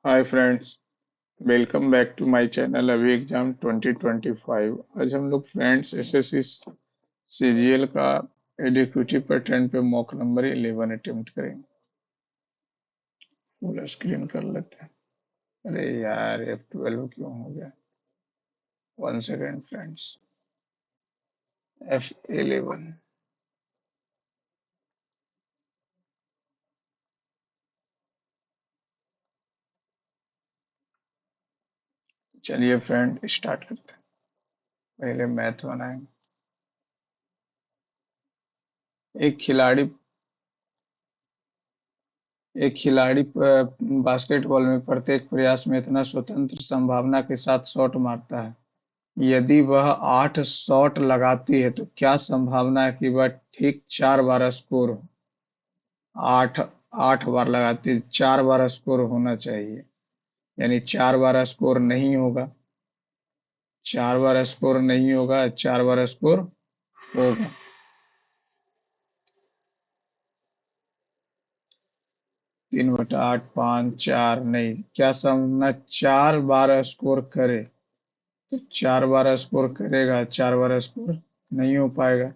Hi friends, welcome back to my channel अभी exam 2025। आज हम लोग फ्रेंड्स एसएससी सीजीएल का एडिक्यूटिव पैटर्न पे मॉक नंबर 11 अटेम्प्ट करेंगे। फुल स्क्रीन कर लेते हैं। अरे यार F12 क्यों हो गया? 1 सेकेंड फ्रेंड्स। F11। चलिए फ्रेंड स्टार्ट करते हैं। पहले मैथ बनाएंगे। एक खिलाड़ी एक खिलाड़ी बास्केटबॉल में प्रत्येक प्रयास में इतना स्वतंत्र संभावना के साथ शॉट मारता है। यदि वह 8 शॉट लगाती है तो क्या संभावना है कि वह ठीक 4 बार स्कोर हो? आठ 8 बार लगाती है, 4 बार स्कोर होना चाहिए। यानी 4 बार स्कोर नहीं होगा। 4 बार स्कोर नहीं होगा, 4 बार स्कोर होगा। 3/8, 5, 4 नहीं, क्या संभावना 4 बार स्कोर करे? तो 4 बार स्कोर करेगा, 4 बार स्कोर नहीं हो पाएगा।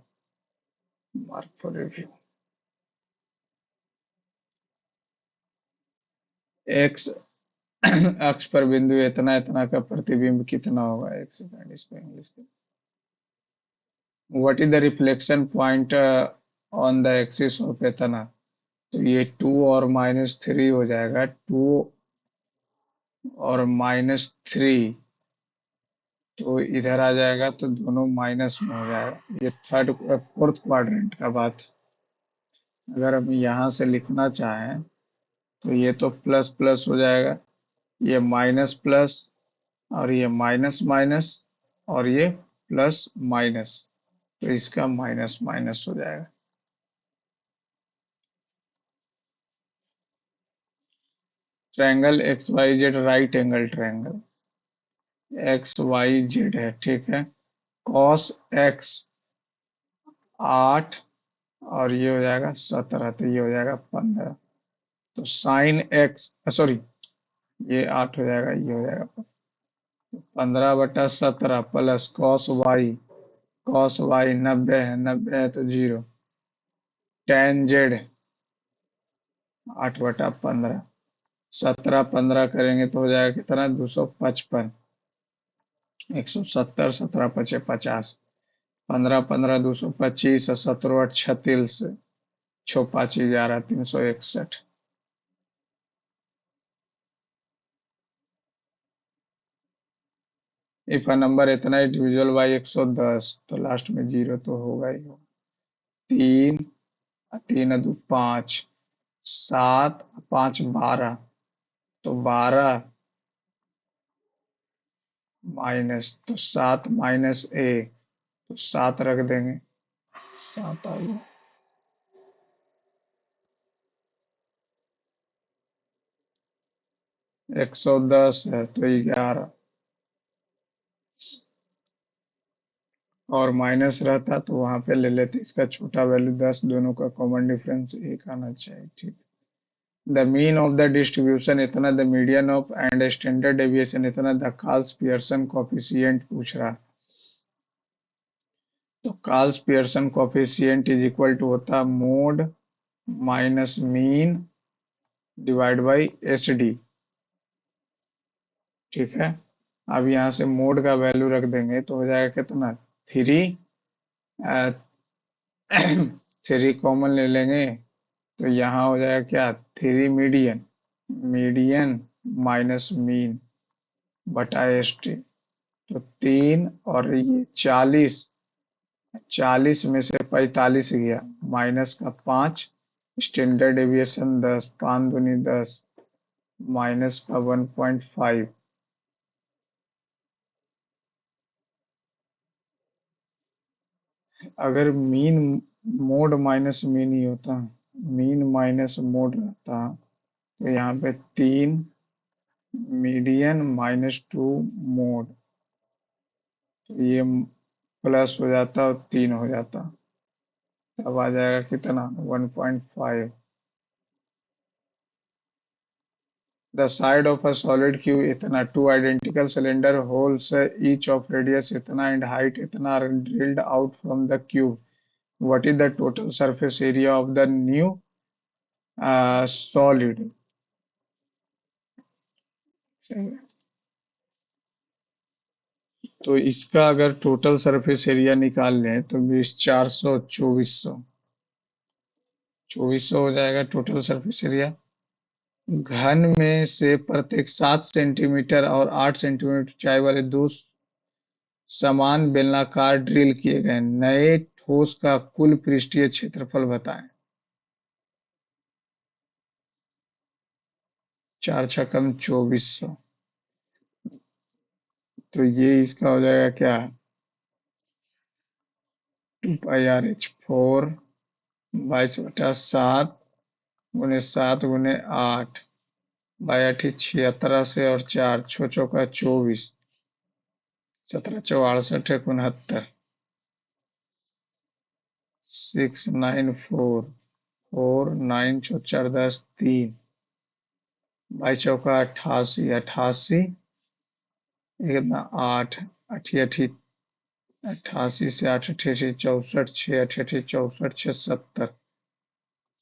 Mark for review. एक्स अक्ष पर बिंदु इतना इतना का प्रतिबिंब कितना होगा? 1 सेकंड, इसको इंग्लिश में। What is the reflection point on the axis of इतना? तो ये 2 और -3 हो जाएगा। 2 और -3 तो इधर आ जाएगा, तो दोनों माइनस में हो जाएगा। ये थर्ड फोर्थ क्वाड्रेंट का बात। अगर हम यहाँ से लिखना चाहें तो ये तो प्लस प्लस हो जाएगा, ये माइनस प्लस, और ये माइनस माइनस, और ये प्लस माइनस। तो इसका माइनस माइनस हो जाएगा। Triangle X Y Z right angle triangle. X Y Z है, ठीक है। कॉस एक्स 8, और ये हो जाएगा 17, तो ये हो जाएगा 15। तो साइन एक्स, सॉरी, ये 8 हो जाएगा, ये हो जाएगा 15/17 plus cos Y. Cos Y 90 है, 90 है तो 0। Ten Z 8/15। 17 15 करेंगे तो हो जाएगा कितना? 255। 170, 17 × 5 = 50। 15 15 225, और 17 8 36, छो 5 11 361। इफ अ नंबर इतना है डिविजिबल बाई 110, तो लास्ट में 0 तो होगा ही होगा। 3 3 2 5, 7 5 12, तो 12 माइनस, तो 7 -a, तो 7 रख देंगे। 7 आ गया। 110 है तो 11, और माइनस रहता तो वहां पे ले लेते, इसका छोटा वैल्यू 10, दोनों का कॉमन डिफरेंस 1 आना चाहिए, ठीक। The mean of the distribution इतना, the median of and standard deviation इतना, द कार्ल्स पियर्सन कोफिशिएंट पूछ रहा। तो Karl's Pearson coefficient is equal to होता mode minus mean divide by S D, ठीक है। अब यहाँ से मोड का वैल्यू रख देंगे तो हो जाएगा कितना? 3। 3 कॉमन ले लेंगे तो यहाँ हो जाएगा क्या? 3 मीडियन, मीडियन माइनस मीन बटा एस टी। तो 3 और ये 40, 40 में से 45 गया, माइनस का 5, स्टैंडर्ड डेविएशन 10, 5 दूनी 10, माइनस का 1.5। अगर mean mode minus mean he होता, मीन माइनस मोड रहता, तो यहाँ पे 3 मीडियन -2 मोड, तो ये प्लस हो जाता और 3 हो जाता। तब आ जाएगा कितना? 1.5। The side of a solid cube इतना, two identical cylinder holes each of radius इतना एंड हाइट इतना are drilled out from the cube, what is the total surface area of the new solid. तो इसका अगर total surface area निकाल लें तो 20 400 2400, 2400 हो जाएगा टोटल सरफेस एरिया। घन में से प्रत्येक 7 सेंटीमीटर और 8 सेंटीमीटर ऊंचाई वाले दो समान बेलनाकार ड्रिल किए गए नए ठोस का कुल पृष्ठीय क्षेत्रफल बताएं। 4 × 2400, तो ये इसका हो जाएगा क्या, 2πRH 4 22/7 गुने 7 गुने 8 बाई 8 76 से और 4 छो चौका 24, 17 × 4 = 68, 694, 4 9 × 4 = 10, 3 बाई चौका 88, 88 कितना 8, अठी अठी 88 से 8 अठी अठी 64, 6 अठी अठी 64, 6 70,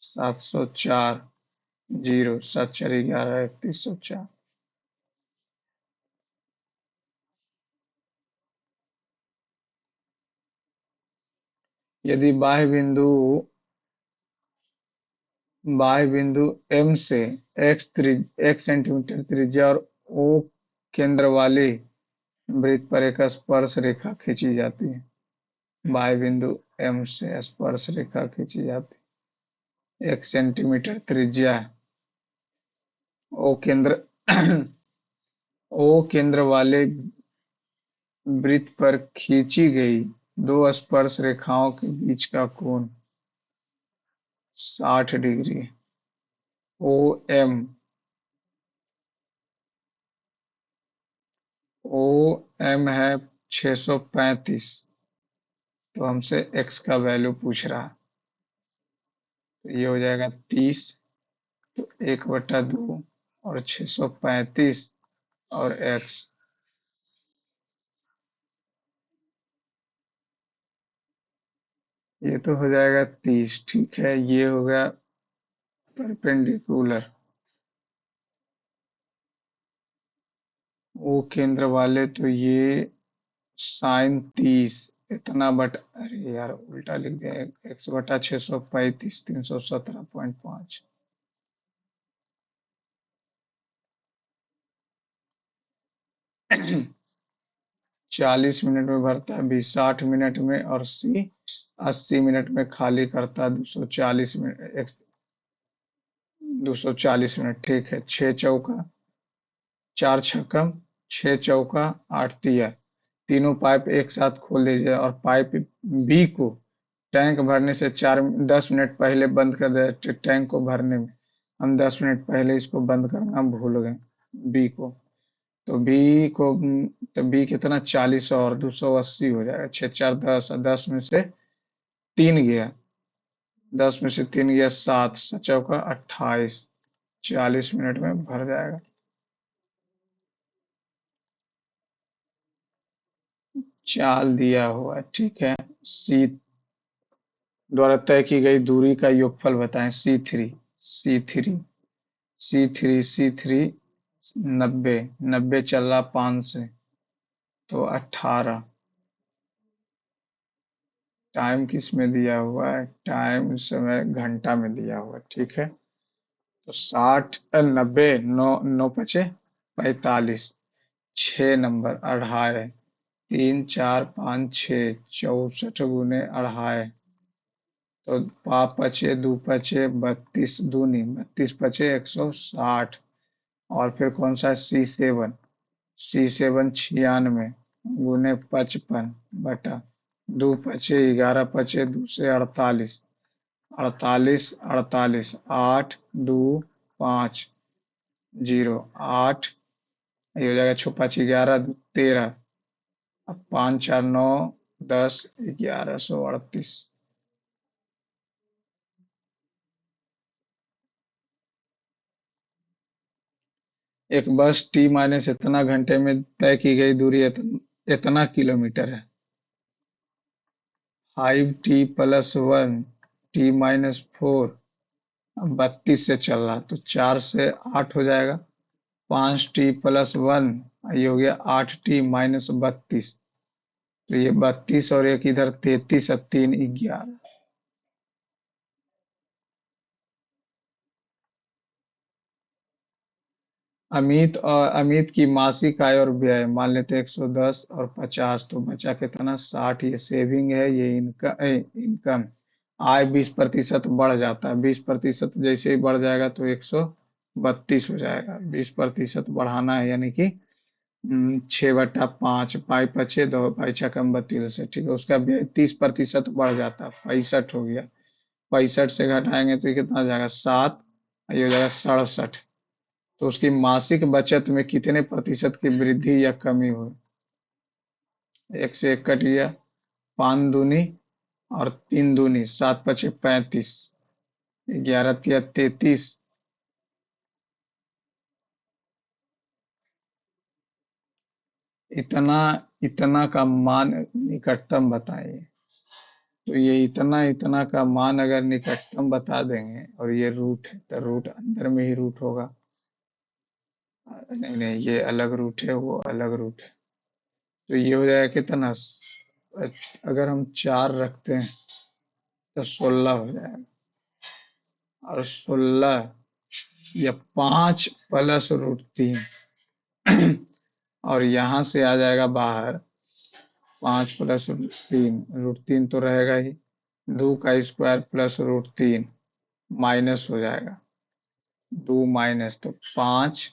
704, 0 7 4 11 3104। यदि बाह्य बिंदु M से x सेंटीमीटर त्रिज्या और O केंद्र वाली वृत्त पर एक स्पर्श रेखा खींची जाती है। बाह्य बिंदु M से स्पर्श रेखा खींची जाती है, 1 सेंटीमीटर त्रिज्या, O केंद्र O केंद्र वाले वृत्त पर खींची गई दो स्पर्श रेखाओं के बीच का कोण 60 डिग्री। OM OM है 635, तो हमसे x का वैल्यू पूछ रहा है, तो ये हो जाएगा 30, तो 1/2 और 635 और x, ये तो हो जाएगा 30। ठीक है, ये हो गया परपेंडिकुलर। ओ केंद्र वाले तो ये साइन 30 इतना बट, अरे यार उल्टा लिख दिया, x/635 317.5। 40 मिनट में भरता है बी, 60 मिनट में, और सी 80 मिनट में खाली करता है 240 मिनट, 240 मिनट। ठीक है, 4 छक्का 8 तिया, तीनों पाइप एक साथ खोल दीजिए और पाइप बी को टैंक भरने से 10 मिनट पहले बंद कर दे। टैंक को भरने में हम 10 मिनट पहले इसको बंद करना भूल गए, बी को। तो बी को, तो बी कितना 40 और 280 हो जाएगा, 6 4 10, 10 में से 3 गया, 10 में से 3 गया 7, 7 × 4 = 28, 40 मिनट में भर जाएगा। चाल दिया हुआ है, ठीक है। सी द्वारा तय की गई दूरी का योगफल बताएं। सी थ्री 90, 90 चल रहा 5 से, तो 18। टाइम किस में दिया हुआ है, टाइम इस समय घंटा में दिया हुआ है, ठीक है। तो 60 90, 9 9 पचे 45, 6 नंबर अढ़ाई, 3 4 5 6, 64 गुने अढ़ाई, तो 5 पचे 2 पचे 32 दूनी 32 पचे 160, और फिर कौन सा, C7 96 गुने 55 बटा 2 पचे 11 पचे 2 से 48, 48 48, 8 2 5 0 8, ये हो जाएगा 6 5 11 2 13, अब 5 4 9 10 1138। एक बस टी माइनस इतना घंटे में तय की गई दूरी इतना किलोमीटर है। 5t+1 t-4, अब 32 से चल रहा तो 4 से 8 हो जाएगा। 5t+1, ये हो गया 8t-32। तो ये 32 और एक इधर 33 और 3 11। अमित की मासिक आय और व्यय मान लेते हैं 110 और 50, तो बचा कितना 60। ये सेविंग है, ये इनकम। आय 20% बढ़ जाता है, 20% जैसे ही बढ़ जाएगा तो 132 हो जाएगा। 20% बढ़ाना है, यानी कि 6/5, पाई पचे दो, पाई छकम बत्तीस से, ठीक है। उसका व्यय 30% बढ़ जाता है, 65 हो गया। 65 से घटाएंगे तो ये कितना हो जाएगा 7, ये हो जाएगा 67। तो उसकी मासिक बचत में कितने प्रतिशत की वृद्धि या कमी हुई? एक से एक कट गया, 5 दूनी और 3 दूनी 7×5 = 35, 11 × 33। इतना इतना का मान निकटतम बताइए। तो ये इतना इतना का मान अगर निकटतम बता देंगे और ये रूट है तो रूट अंदर में ही रूट होगा। नहीं नहीं, ये अलग रूट है, वो अलग रूट है। तो ये हो जाएगा कितना, अगर हम 4 रखते हैं तो 16 हो जाएगा। और 16 या 5+√3, और यहाँ से आ जाएगा बाहर 5+√3, √3 तो रहेगा ही। 2 का स्क्वायर +√3 माइनस हो जाएगा, 2 माइनस तो 5,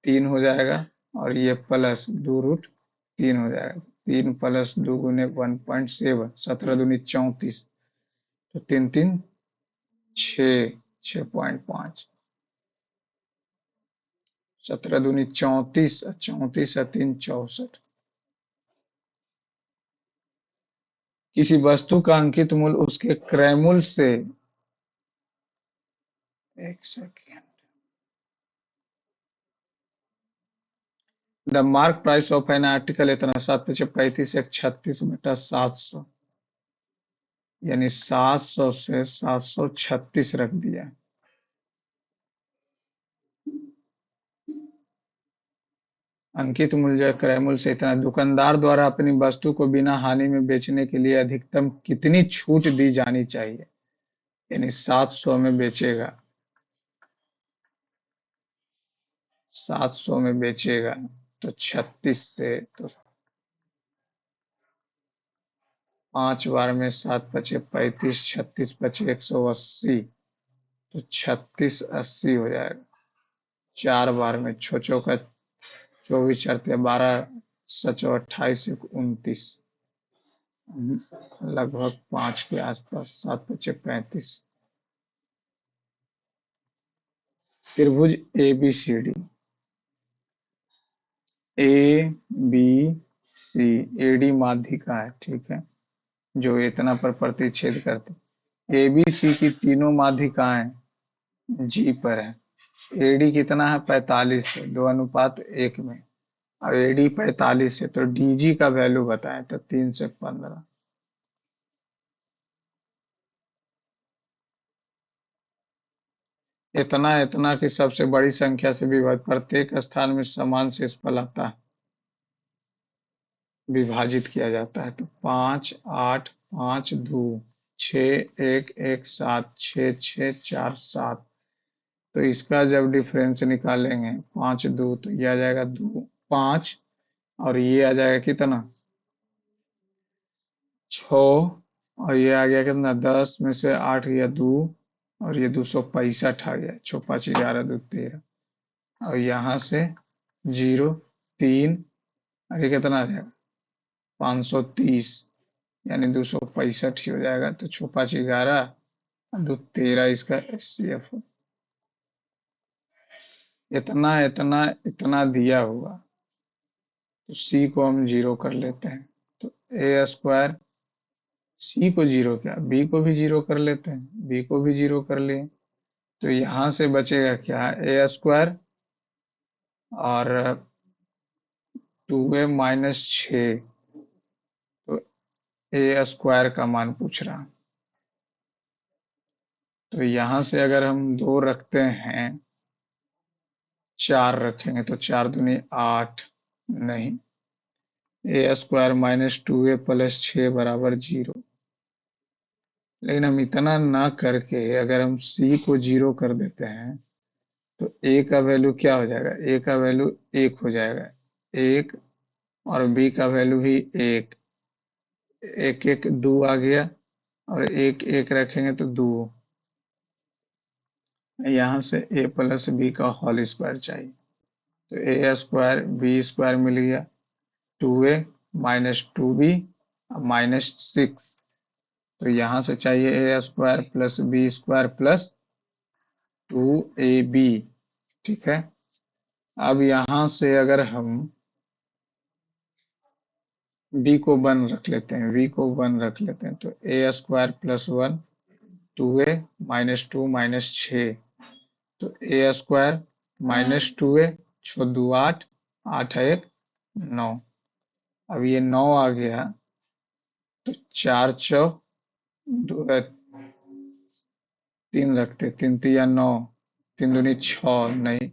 3 हो जाएगा। और ये प्लस 2√3 हो जाएगा। 3+2 × 1.7, 17×2 = 34। तो 3×3 = 6, 6.5। 17×2 = 34, 34 और 3 = 64। किसी वस्तु का अंकित मूल्य उसके क्रय मूल्य से, एक second, the mark price of an article इतना 7×35 = 36/700, यानी 700 से 736 रख दिया। अंकित मूल्य या क्रय मूल्य से इतना, दुकानदार द्वारा अपनी वस्तु को बिना हानि में बेचने के लिए अधिकतम कितनी छूट दी जानी चाहिए? यानी 700 में बेचेगा, 700 में बेचेगा तो 36 से, तो 5 बार में 7×5 = 35, 36×5 = 180, तो 3680 हो जाएगा। 4 बार में 6×4 = 24, 4×3 = 12, 7×28 = 29, लगभग 5 के आसपास, 7×5 = 35। त्रिभुज ABCD, ABC, AD माध्यिका है, ठीक है, जो इतना पर प्रतिच्छेद करते। ABC की तीनों माध्यिकाएं G पर है। AD कितना है, 45 है, 2:1 में। अब AD 45 है तो DG का वैल्यू बताएं, तो 3 से 15। इतना इतना की सबसे बड़ी संख्या से विभाजित, प्रत्येक स्थान में समान शेषफल आता है, विभाजित किया जाता है। तो 5, 8, 5, 2, 6, 1, 1, 7, 6, 6, 4, 7। तो इसका जब डिफरेंस निकालेंगे 5, 2, तो ये आ जाएगा 2, 5, और ये आ जाएगा कितना 6, और ये आ गया कितना 10 में से 8 गया 2, और ये 265 आ गया, 6, 5, 11, 2, 13। और यहाँ से 0, 3, और ये कितना आ जाएगा 530, यानी 265 ही हो जाएगा। तो 6, 5, 11, 2, 13 इसका HCF। इतना इतना इतना दिया हुआ, तो C को हम 0 कर लेते हैं। तो A², C को 0 क्या, B को भी 0 कर लेते हैं, B को भी 0 कर लिए। तो यहाँ से बचेगा क्या, A² और 2a-6, तो ए स्क्वायर का मान पूछ रहा। तो यहाँ से अगर हम 2 रखते हैं, 4 रखेंगे तो 4 दूनी 8, नहीं, ए स्क्वायर -2a + 6 = 0। लेकिन हम इतना ना करके अगर हम c को 0 कर देते हैं तो a का वैल्यू क्या हो जाएगा? a का वैल्यू 1 हो जाएगा, 1, और b का वैल्यू भी 1, 1 1 2 आ गया, और 1 1 रखेंगे तो 2। यहाँ से a + b का होल स्क्वायर चाहिए, तो ए स्क्वायर बी स्क्वायर मिल गया, 2a - 2b -6। तो यहाँ से चाहिए ए स्क्वायर + बी स्क्वायर + 2ab। ठीक है। अब यहाँ से अगर हम b को 1 रख लेते हैं, v को 1 रख लेते हैं, तो ए स्क्वायर +1, 2a -2 -6, तो ए स्क्वायर -2a, 6 2 8, 8 1 9। अब ये 9 आ गया, तो 4 चौक 3 रखते, 3 तिया 9, 3 दूनी 6, नहीं,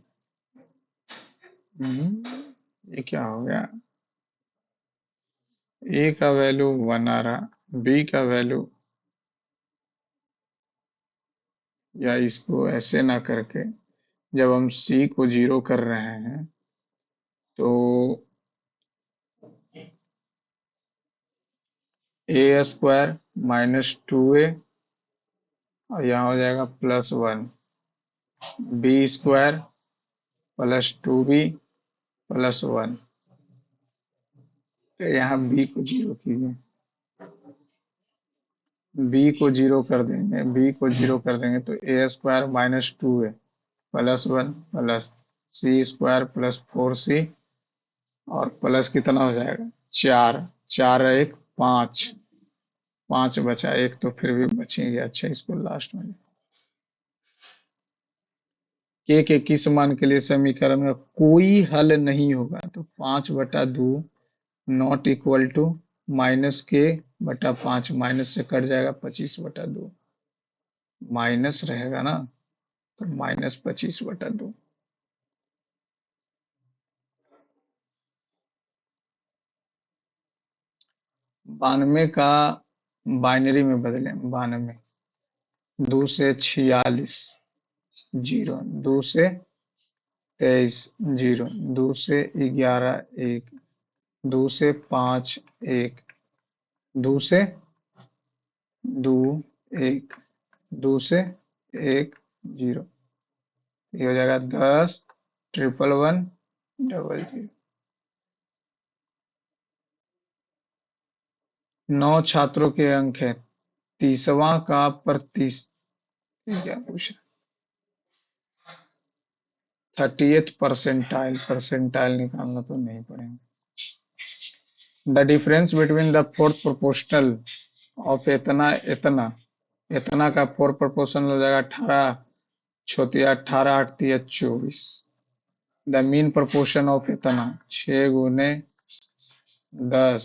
ये क्या हो गया? ए का वैल्यू 1 आ रहा, बी का वैल्यू, या इसको ऐसे ना करके, जब हम सी को 0 कर रहे हैं तो ए स्क्वायर -2a, और यहाँ हो जाएगा +1, बी स्क्वायर +2b +1। तो यहाँ बी को 0 कीजिए, बी को 0 कर देंगे, बी को 0 कर देंगे तो ए square -2a +1 plus C square +4c, और प्लस कितना हो जाएगा? 4, 4 1 5, 5 बचा, एक तो फिर भी बचेंगे। अच्छा, इसको लास्ट में, के किस मान के लिए समीकरण में कोई हल नहीं होगा? तो 5/2 not equal to -k/5, minus से कट जाएगा 25/2, माइनस रहेगा ना, तो -25/2। 92 का बाइनरी में बदलें, 92, 2 से 46 0, 2 से 23 0, 2 से 11 1, 2 से 5 1, 2 से 2 1, 2 से 1 0, ये हो जाएगा 10 111 00। 9 छात्रों के अंक है, 30वां का प्रतिशत, ये क्या पूछ रहा? 30th परसेंटाइल, परसेंटाइल निकालना तो नहीं पड़ेगा। The difference between the fourth proportional of इतना इतना, इतना का फोर प्रोपोर्शनल हो जाएगा 18, छोटिया 18 8 तिया 24। द मीन प्रोपोर्शन ऑफ इतना, 6 गुने 10,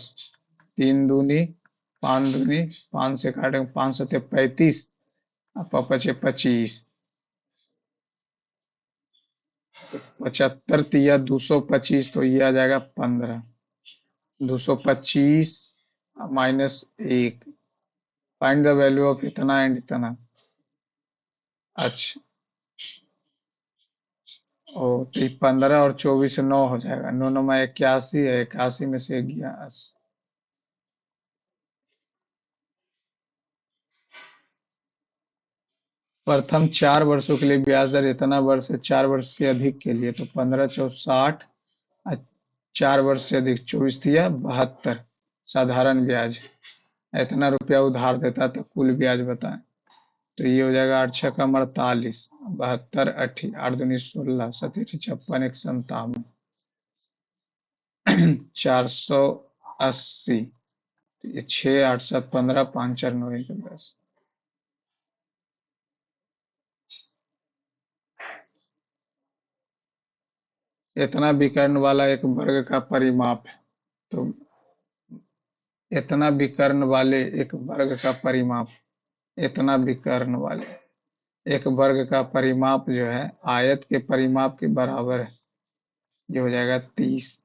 3 दूनी 5 दूनी 5 से काटेंगे, 5 सत्ते 35, अब 25, 75 तिया 225, तो ये आ जाएगा 15, 225 -1। फाइंड द वैल्यू ऑफ इतना एंड इतना। अच्छा, ओ तो 15 और 24 9 हो जाएगा, 9 9 में 81 है, 81 में से 11। प्रथम 4 वर्षों के लिए ब्याज दर इतना, वर्ष से 4 वर्ष से अधिक के लिए तो 15 चौ 60, 4 वर्ष से अधिक 24 दिया 72, साधारण ब्याज। इतना रुपया उधार देता तो कुल ब्याज बताएं। तो ये हो जाएगा 8 छक्का 48, 72 80, 8 दूनी 16, 7 56 1 57, 480। ये 6 8 7 15, 5 4 9 1 10। इतना विकर्ण वाला एक वर्ग का परिमाप है। तो इतना विकर्ण वाले एक वर्ग का परिमाप, इतना विकर्ण वाले एक वर्ग का परिमाप जो है आयत के परिमाप के बराबर है। ये हो जाएगा 30।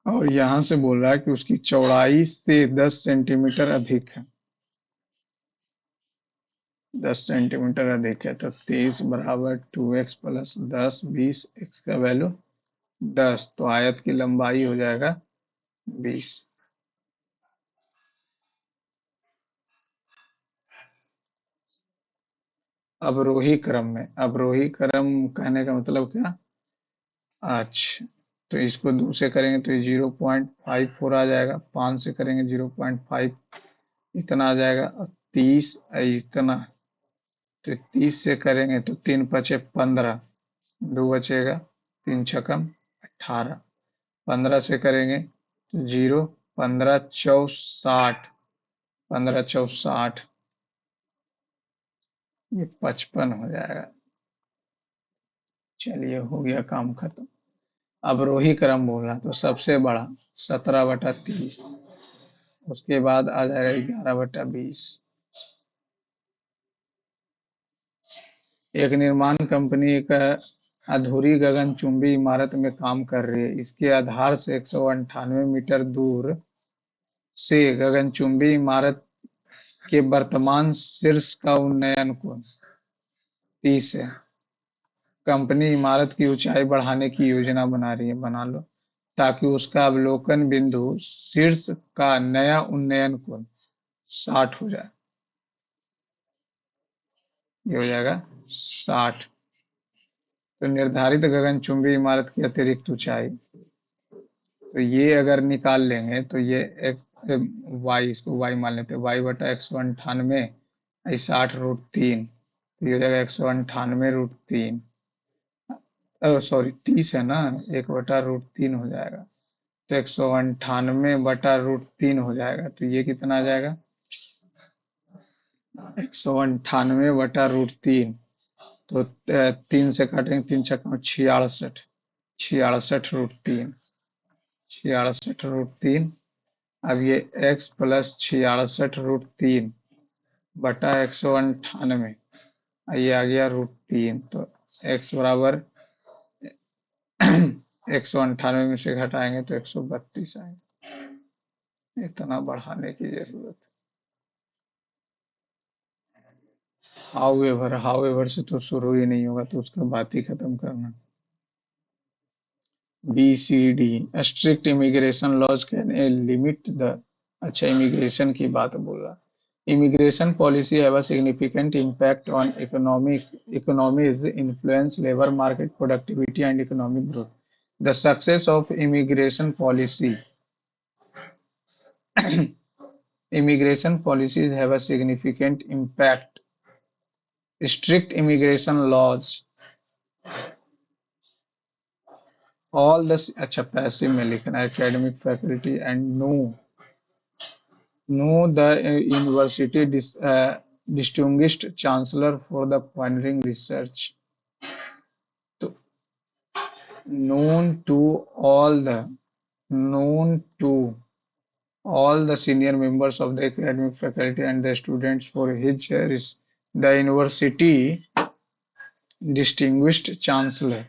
और यहाँ से बोल रहा है कि उसकी चौड़ाई से 10 सेंटीमीटर अधिक है। 10 सेंटीमीटर अधिक है तो 30 बराबर 2x प्लस 10, 20, x का वैल्यू 10, तो आयत की लंबाई हो जाएगा 20। अवरोही क्रम कहने का मतलब क्या? अच्छा, तो इसको 2 से करेंगे तो ये 0.54 आ जाएगा, 5 से करेंगे 0.5 इतना आ जाएगा, और 30 इतना, तो 30 से करेंगे तो 3 पचे 15, 2 बचेगा, 3 छकम 18, 15 से करेंगे तो 0, 15 चौ 60, 15 चौ 60, ये 55 हो जाएगा। चलिए हो गया काम खत्म। अवरोही क्रम बोला तो सबसे बड़ा 17/30, उसके बाद आ जाएगा 11/20। एक निर्माण कंपनी एक अधूरी गगनचुंबी इमारत में काम कर रही है। इसके आधार से 198 मीटर दूर से गगनचुंबी इमारत के वर्तमान शीर्ष का उन्नयन कोण 30 है। कंपनी इमारत की ऊंचाई बढ़ाने की योजना बना रही है, बना लो, ताकि उसका अवलोकन बिंदु शीर्ष का नया उन्नयन कोण 60 हो जाए। ये हो जाएगा 60। तो निर्धारित गगनचुंबी इमारत की अतिरिक्त ऊंचाई, तो ये अगर निकाल लेंगे तो ये एक्स वाई, इसको वाई मान लेते हैं, y/198 60√3, तो ये हो जाएगा 198√3, सॉरी 30 है ना, 1/√3 हो जाएगा, तो 198/√3 हो जाएगा, तो ये कितना आ जाएगा? 198/√3, तो 3 से काटेंगे, 3 छक्का 66, 66√3, 66√3। अब ये x प्लस 66√3 बटा 198, ये आ गया √3, तो x बराबर 198 में से घटाएंगे तो 132 आएगा। इतना बढ़ाने की जरूरत। हाउएवर से तो शुरू ही नहीं होगा, तो उसका बात ही खत्म करना। BCD strict immigration laws can limit the, अच्छा इमिग्रेशन की बात बोल रहा। Immigration policy have a significant impact on economies, influence labor market productivity and economic growth. The success of immigration policies have a significant impact. Strict immigration laws, all the, अच्छा passive में लिखना है, academic faculty and know the university distinguished chancellor for the pioneering research. तो known to all the known to all the senior members of the academic faculty and the students for his the university distinguished chancellor.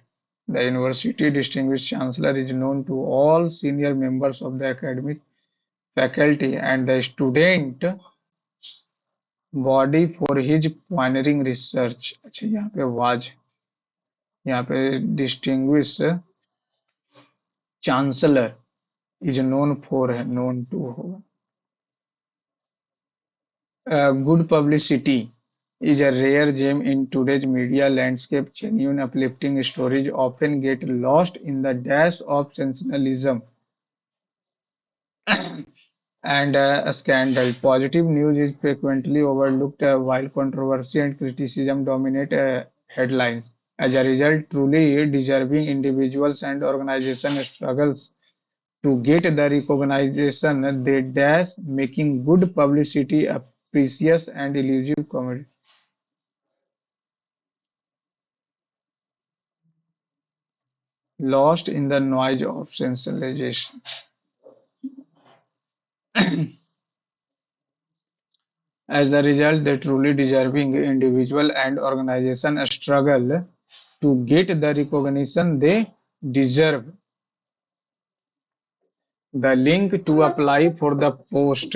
The university distinguished chancellor is known to all senior members of the academic faculty and the student body for his pioneering research. अच्छा यहाँ पे was, यहाँ पे distinguish chancellor is known for है, known to होगा। Good publicity is a rare gem in today's media landscape. Genuine, uplifting stories often get lost in the dash of sensationalism and scandal. Positive news is frequently overlooked while controversy and criticism dominate headlines. As a result, truly deserving individuals and organizations struggles to get the recognition they dash, making good publicity a precious and elusive commodity. lost in the noise of sensationalization. As a result, the truly deserving individual and organization struggle to get the recognition they deserve. The link to apply for the post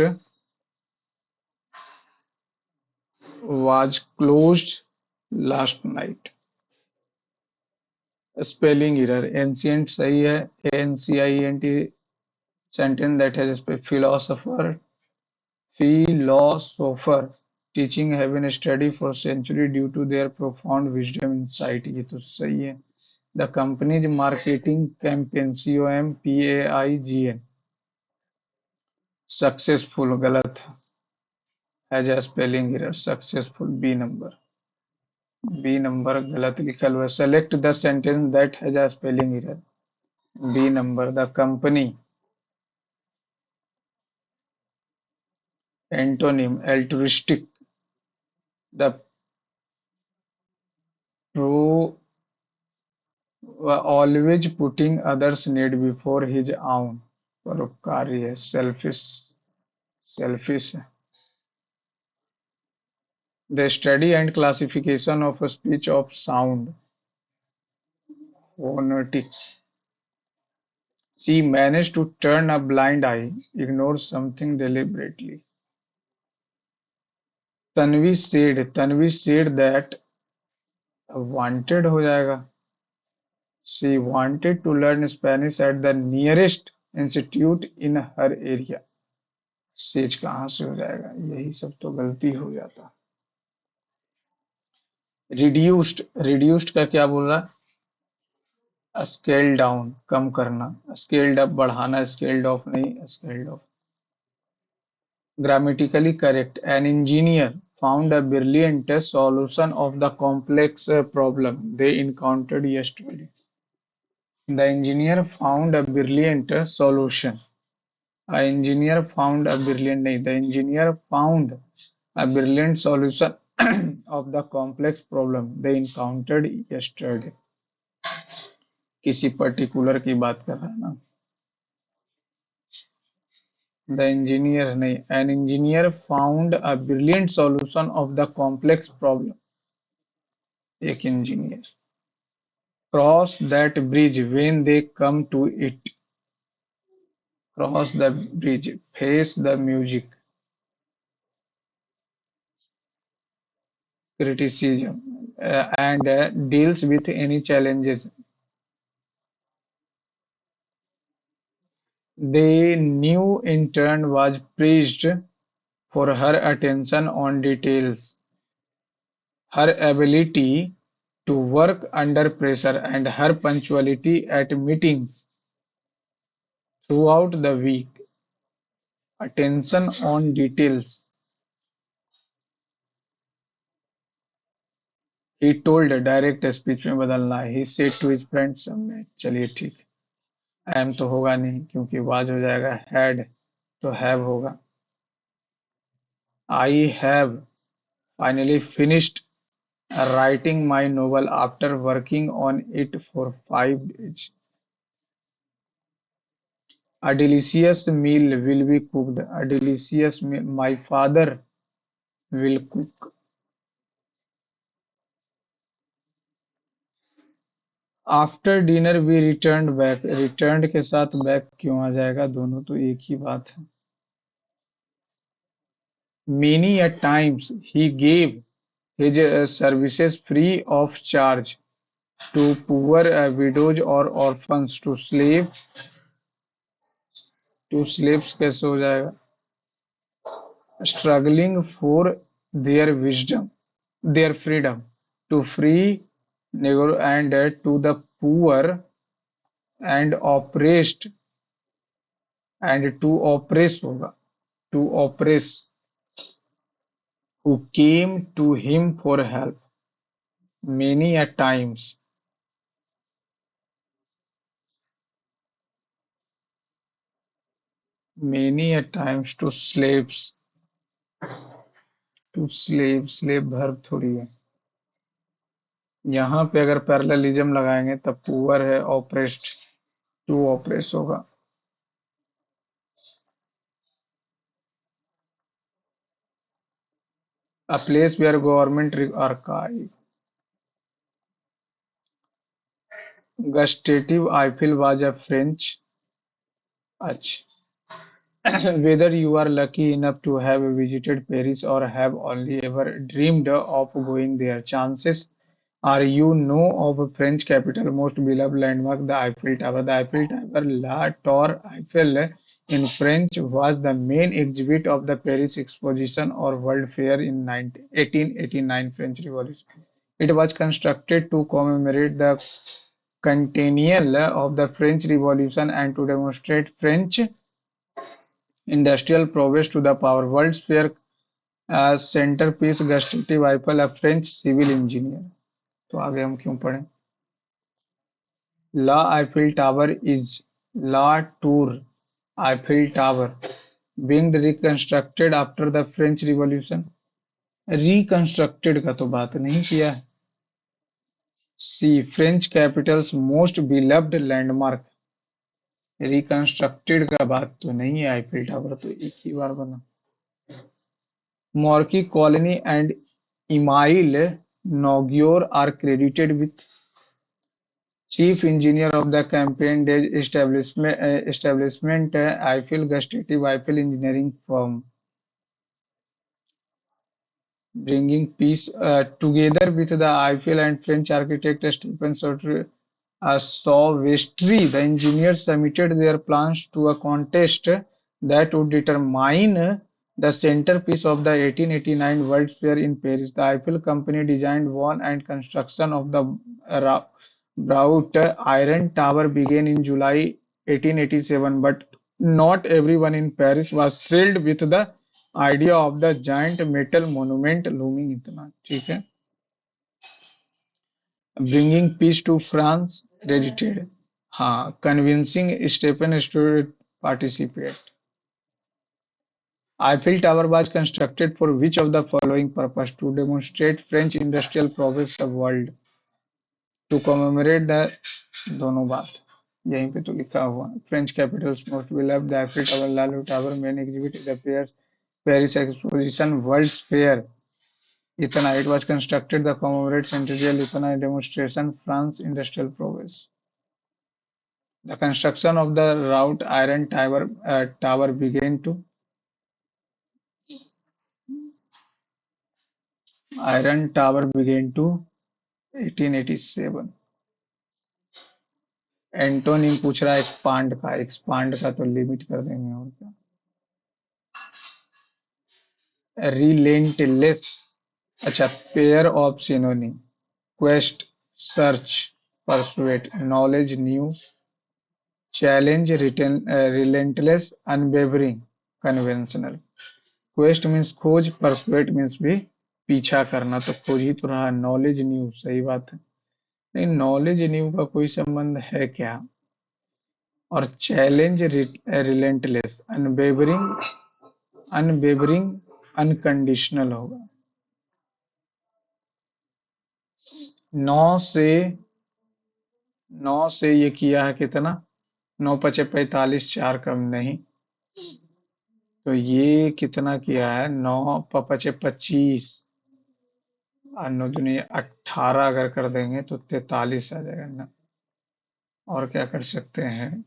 was closed last night. Spelling error. Ancient सही है. ANCIENT sentence that has a philosopher. Philosopher teaching have been studied for centuries due to their profound wisdom insight. ये तो सही है. The company's marketing campaign COMPAIGN successful गलत has a spelling error. Successful B number गलत लिखा हुआ है. Select the sentence that has a spelling error. B number. The company antonym altruistic. The pro always putting others' need before his own. परोपकारी है. Selfish है. The study and classification of a speech of sound phonetics. She managed to turn a blind eye, ignore something deliberately. Tanvi said that wanted हो जाएगा. She wanted to learn Spanish at the nearest institute in her area. Says कहाँ से हो जाएगा. यही सब तो गलती हो जाता. रिड्यूस्ड का क्या बोल रहा है. स्केल डाउन कम करना. स्केल्ड अप बढ़ाना. स्केल्ड ऑफ नहीं. Scaled of. Grammatically correct. An engineer found a brilliant solution of the complex problem they encountered yesterday. The engineer found a brilliant solution. A engineer found a brilliant नहीं. The engineer found a brilliant solution of the complex problem they encountered yesterday. किसी particular की बात कर रहा है ना. The engineer नहीं. An engineer found a brilliant solution of the complex problem. एक engineer. Cross that bridge when they come to it. Cross the bridge. Face the music. Criticism and deals with any challenges. The new intern was praised for her attention on details, her ability to work under pressure, and her punctuality at meetings throughout the week. Attention on details. He told direct speech में बदलना है. He said to his friends. में चलिए ठीक. am तो होगा नहीं क्योंकि was हो जाएगा. had तो have होगा. I have finally finished writing my novel after working on it for 5 days. A delicious meal will be cooked. A delicious meal. My father will cook. After dinner we returned back. Returned के साथ back क्यों आ जाएगा. दोनों तो एक ही बात है. Many a times he gave his services free of charge to poor widows or orphans to slaves कैसे हो जाएगा. Struggling for their wisdom, their freedom, to free negro and to the poor and oppressed and to oppress होगा. To oppress who came to him for help. Many a times. Many a times to slaves. To slave. Slave verb थोड़ी है. यहाँ पे अगर parallelism लगाएंगे तब poor है oppressed, to oppress होगा। A place where government archive Gustav Eiffel was a French. अच्छा, whether you are lucky enough to have visited Paris or have only ever dreamed of going there, chances are you know of French capital most beloved landmark, the Eiffel Tower. The Eiffel Tower, La Tour Eiffel in French, was the main exhibit of the Paris Exposition or World Fair in 1889 French Revolution. It was constructed to commemorate the centennial of the French Revolution and to demonstrate French industrial prowess to the power. World's Fair centerpiece Gustave Eiffel, a French civil engineer. तो आगे हम क्यों पढ़ें? La Eiffel Tower is La Tour Eiffel Tower being reconstructed after the French Revolution. Reconstructed का तो बात नहीं किया है। See French capital's most beloved landmark, reconstructed का बात तो नहीं है। आईफिल टावर तो एक ही बार बना। Morky Colony and Emile Nouguier are credited with chief engineer of the campaign days establishment Eiffel Gustav Eiffel engineering firm, bringing peace together with the Eiffel and French architect Stephen Sauvestry. The engineers submitted their plans to a contest that would determine the centerpiece of the 1889 World's Fair in Paris. The Eiffel Company designed, won, and construction of the wrought iron tower began in July 1887, but not everyone in Paris was thrilled with the idea of the giant metal monument looming इतना ठीक है। Bringing peace to France, credited, हाँ, convincing Stephen Stewart participate. Eiffel Tower was constructed for which of the following purpose? To demonstrate French industrial prowess the world, to commemorate the दोनों बात यहीं पे तो लिखा हुआ है। French capitals most beloved, the Eiffel Tower, La Louvre Tower, main exhibit is the Paris Exposition, World's Fair, इतना, it was constructed the commemorate centennial, इतना, demonstration France industrial prowess. The construction of the wrought iron tower began to iron tower began to 1887. Antonym पूछ रहा है expand का तो limit कर देंगे और क्या। रिलेंटलेस, अच्छा, pair of synonym, quest, search, pursuit, knowledge, new, challenge, relentless, unwavering, conventional. Quest means खोज, परसुएट मीन्स भी पीछा करना, तो खोज ही तो रहा। नॉलेज न्यू, सही बात है। नहीं, नॉलेज न्यू का कोई संबंध है क्या? और चैलेंज रिलेंटलेस, अनवेवरिंग अनकंडीशनल होगा। 9 से 9 से ये किया है कितना? 9 पचे 45, 4 कम नहीं, तो ये कितना किया है? 9 पचे 25 और 9 दूनी 18 अगर कर देंगे तो 43 आ जाएगा ना। और क्या कर सकते हैं?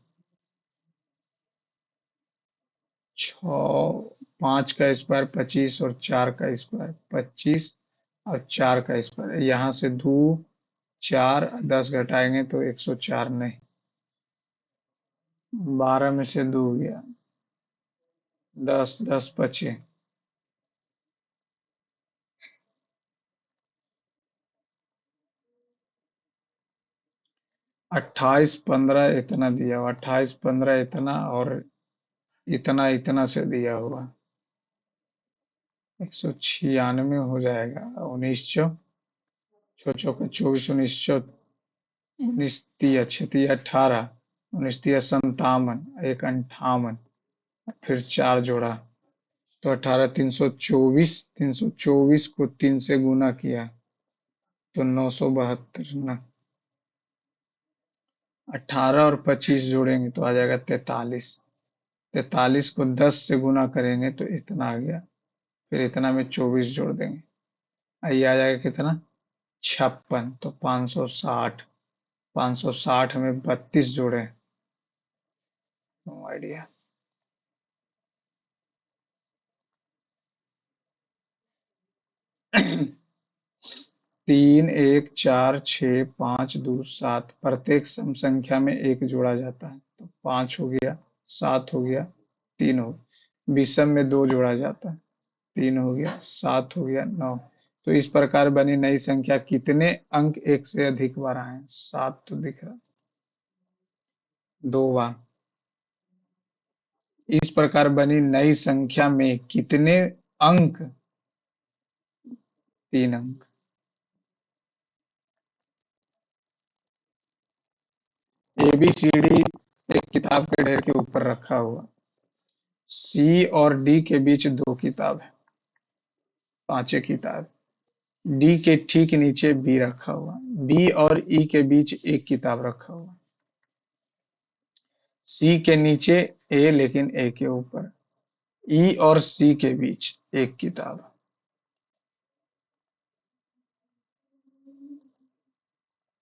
6 5 का स्क्वायर 25 और 4 का स्क्वायर 25 और 4 का स्क्वायर, यहाँ से 2 4 10 घटाएंगे तो 104 नहीं, 12 में से 2 गया, 10 10 बचे, 28 15 इतना दिया हुआ, 28 15 इतना और इतना इतना से दिया हुआ, 196 हो जाएगा। 19 चौका 24, 19 19 तिया 6 तिया 18, 19 तिया 57, एक 58, फिर 4 जोड़ा तो 18, 324, 324 को 3 से गुना किया तो 972 ना, 18 और 25 जोड़ेंगे तो आ जाएगा 43। 43 को 10 से गुना करेंगे तो इतना आ गया। फिर इतना में 24 जोड़ देंगे, ये आ जाएगा कितना, 56। तो 560, 560 में 32 जोड़े, नो आइडिया। 3 1 4 6 5 2 7, प्रत्येक सम संख्या में एक जोड़ा जाता है, तो 5 हो गया, 7 हो गया, 3 हो गया। विषम में 2 जोड़ा जाता है, 3 हो गया, 7 हो गया, 9। तो इस प्रकार बनी नई संख्या कितने अंक एक से अधिक बार आए? 7 तो दिख रहा, 2 बार। इस प्रकार बनी नई संख्या में कितने अंक? 3 अंक। ए बी सी डी एक किताब के ढेर के ऊपर रखा हुआ, सी और डी के बीच 2 किताब है, पांचें किताब। डी के ठीक नीचे बी रखा हुआ, बी और ई के बीच एक किताब रखा हुआ, सी के नीचे ए लेकिन ए के ऊपर, ई और सी के बीच एक किताब।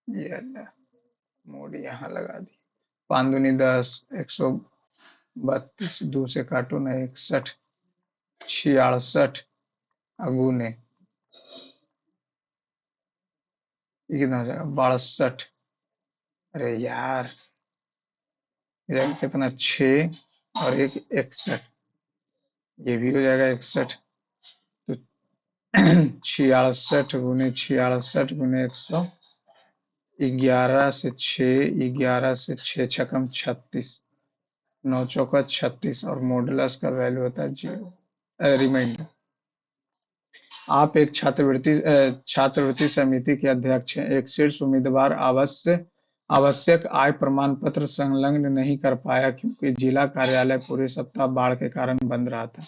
ये अल्लाह, मोड़ यहाँ लगा दी। 5 दूनी 10, 132, 2 से काटो ना, 61, 66 अगुने, ये कितना हो जाएगा, 62। अरे यार, ये जाएगा कितना, 6 और एक 61, ये भी हो जाएगा 61। तो 66 गुने 66 गुने 111 से 6, 11 से 6 छकम 36, 9 चौका 36, और मॉडुलस का वैल्यू होता है 0। रिमाइंडर, आप एक छात्रवृत्ति समिति के अध्यक्ष हैं। एक शीर्ष उम्मीदवार आवश्यक आय प्रमाण पत्र संलग्न नहीं कर पाया क्योंकि जिला कार्यालय पूरे सप्ताह बाढ़ के कारण बंद रहा था।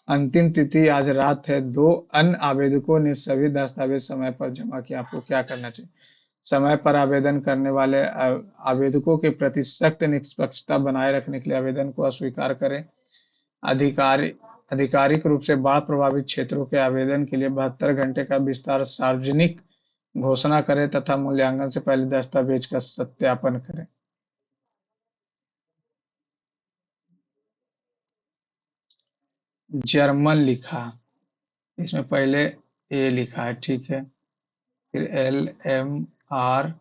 अंतिम तिथि आज रात है। 2 अन्य आवेदकों ने सभी दस्तावेज समय पर जमा किए। आपको क्या करना चाहिए? समय पर आवेदन करने वाले आवेदकों के प्रति सख्त निष्पक्षता बनाए रखने के लिए आवेदन को अस्वीकार करें। अधिकारी आधिकारिक रूप से बाढ़ प्रभावित क्षेत्रों के आवेदन के लिए 72 घंटे का विस्तार सार्वजनिक घोषणा करें तथा मूल्यांकन से पहले दस्तावेज का सत्यापन करें। जर्मन लिखा, इसमें पहले ए लिखा है, ठीक है, फिर एल एम आर,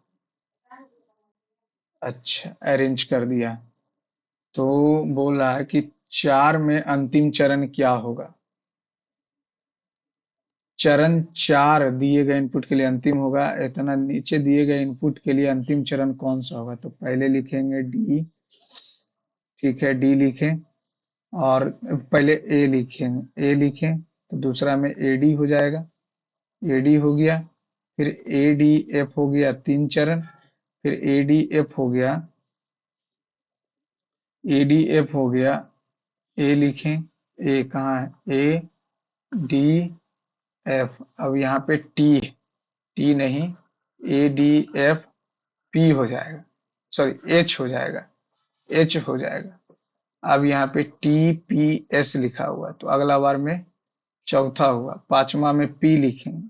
अच्छा अरेंज कर दिया। तो बोल रहा है कि 4 में अंतिम चरण क्या होगा? चरण 4 दिए गए इनपुट के लिए अंतिम होगा। इतना नीचे दिए गए इनपुट के लिए अंतिम चरण कौन सा होगा? तो पहले लिखेंगे डी, ठीक है, डी लिखें, और पहले ए लिखेंगे, ए लिखें तो दूसरा में ए डी हो जाएगा, ए डी हो गया, फिर ए डी एफ हो गया 3 चरण, फिर ए डी एफ हो गया, ए डी एफ हो गया, ए लिखें, ए कहाँ है, ए डी एफ। अब यहाँ पे टी, टी नहीं, ए डी एफ पी हो जाएगा, सॉरी एच हो जाएगा, एच हो जाएगा। अब यहाँ पे टी पी एस लिखा हुआ, तो अगला बार में चौथा हुआ, पांचवा में पी लिखेंगे,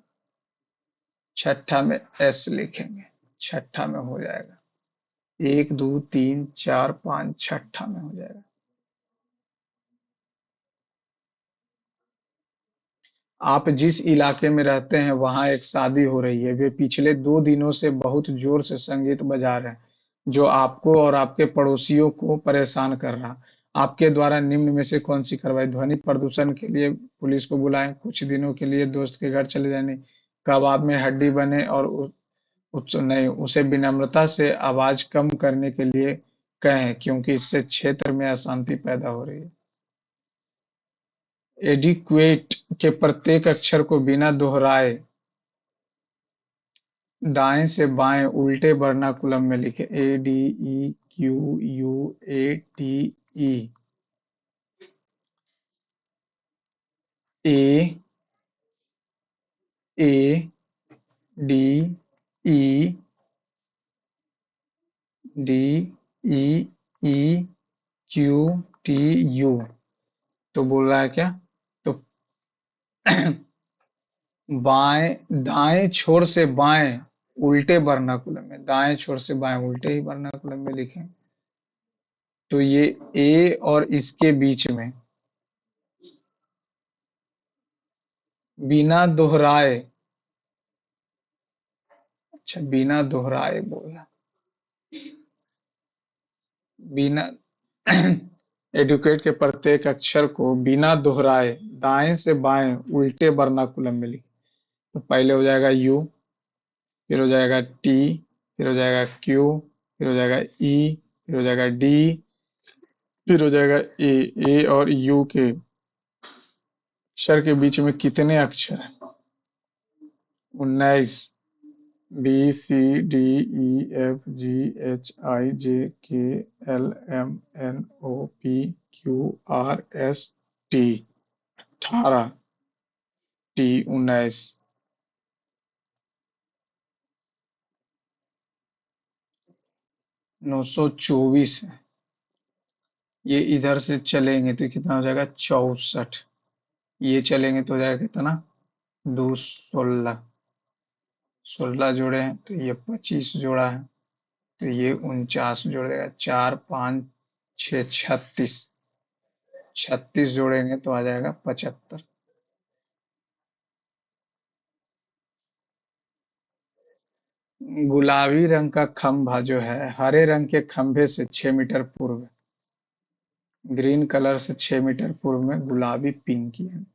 छठा में एस लिखेंगे, छठा में हो जाएगा, 1 2 3 4 5, छठा में हो जाएगा। आप जिस इलाके में रहते हैं वहां एक शादी हो रही है। वे पिछले 2 दिनों से बहुत जोर से संगीत बजा रहे हैं जो आपको और आपके पड़ोसियों को परेशान कर रहा। आपके द्वारा निम्न में से कौन सी कार्रवाई? ध्वनि प्रदूषण के लिए पुलिस को बुलाएं, कुछ दिनों के लिए दोस्त के घर चले जाने, कबाब में हड्डी बने और नहीं, उसे विनम्रता से आवाज कम करने के लिए कहें क्योंकि इससे क्षेत्र में अशांति पैदा हो रही है। एडिक्वेट के प्रत्येक अक्षर को बिना दोहराए दाएं से बाएं उल्टे वर्नाकुलम में लिखें। A D E Q U A T E, A A D E D E E Q T U. तो बोल रहा है क्या? तो बाएं दाएं छोर से बाएं उल्टे वर्नाकुलम में, दाएं छोर से बाएं उल्टे ही वर्नाकुलम में लिखें। तो ये ए और इसके बीच में बिना दोहराए, अच्छा बिना दोहराए बोला, बिना एडुकेट के प्रत्येक अक्षर को बिना दोहराए दाएं से बाएं उल्टे वर्नाकुलम में लिखें। तो पहले हो जाएगा यू, फिर हो जाएगा टी, फिर हो जाएगा क्यू, फिर हो जाएगा ई, फिर हो जाएगा डी, फिर हो जाएगा ए। ए और यू के अक्षर के बीच में कितने अक्षर हैं? 19। B C D E F G H I J K L M N O P Q R S T. 18। T 19। 924 है। ये इधर से चलेंगे तो कितना हो जाएगा? 64। ये चलेंगे तो हो जाएगा कितना? 216। 16 जोड़े हैं तो ये 25 जोड़ा है, तो ये 49 जोड़ेगा। 4 5 6 36। 36 जोड़ेंगे तो आ जाएगा 75। गुलाबी रंग का खंभा जो है हरे रंग के खंभे से 6 मीटर पूर्व, ग्रीन कलर से 6 मीटर पूर्व में गुलाबी पिंकी है।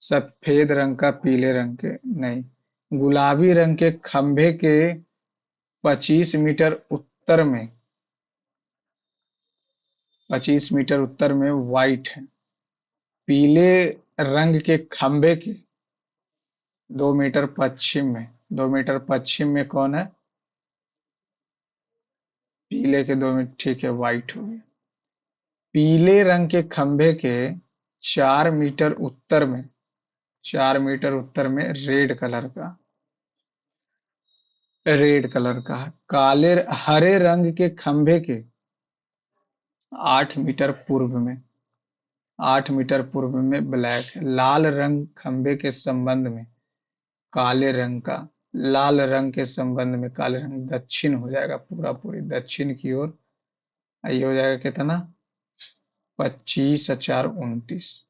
सफेद रंग का पीले रंग के नहीं, गुलाबी रंग के खंभे के 25 मीटर उत्तर में, 25 मीटर उत्तर में व्हाइट है। पीले रंग के खंभे के 2 मीटर पश्चिम में, 2 मीटर पश्चिम में कौन है? पीले के 2 मीटर, ठीक है, व्हाइट हो गया। पीले रंग के खंभे के 4 मीटर उत्तर में, 4 मीटर उत्तर में रेड कलर का है। काले हरे रंग के खंभे के 8 मीटर पूर्व में, 8 मीटर पूर्व में ब्लैक है। लाल रंग खंभे के संबंध में काले रंग का, लाल रंग के संबंध में काले रंग, दक्षिण हो जाएगा, पूरा पूरी दक्षिण की ओर। ये हो जाएगा कितना? 25 और 4 29।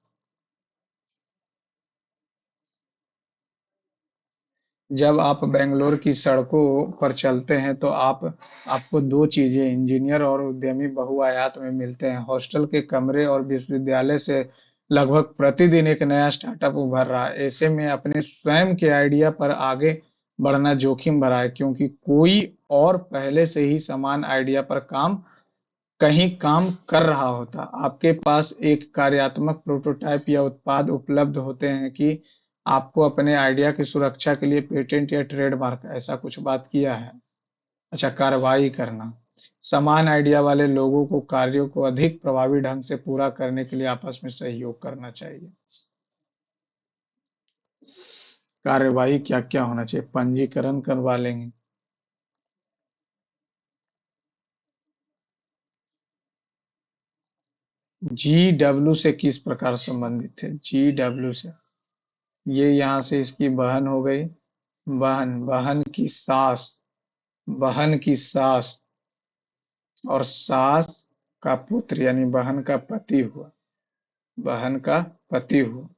जब आप बेंगलोर की सड़कों पर चलते हैं तो आपको दो चीजें इंजीनियर और उद्यमी बहुआयात में मिलते हैं। हॉस्टल के कमरे और विश्वविद्यालय से लगभग प्रतिदिन एक नया स्टार्टअप उभर रहा है। ऐसे में अपने स्वयं के आइडिया पर आगे बढ़ना जोखिम भरा है, क्योंकि कोई और पहले से ही समान आइडिया पर कहीं काम कर रहा होता। आपके पास एक कार्यात्मक प्रोटोटाइप या उत्पाद उपलब्ध होते हैं कि आपको अपने आइडिया की सुरक्षा के लिए पेटेंट या ट्रेडमार्क ऐसा कुछ बात किया है। अच्छा, कार्रवाई करना। समान आइडिया वाले लोगों को कार्यों को अधिक प्रभावी ढंग से पूरा करने के लिए आपस में सहयोग करना चाहिए। कार्रवाई क्या क्या होना चाहिए? पंजीकरण करवा लेंगे। जी डब्ल्यू से किस प्रकार संबंधित है? जी डब्ल्यू से ये यहाँ से इसकी बहन हो गई, बहन, बहन की सास, बहन की सास, और सास का पुत्र यानी बहन का पति हुआ, बहन का पति हुआ,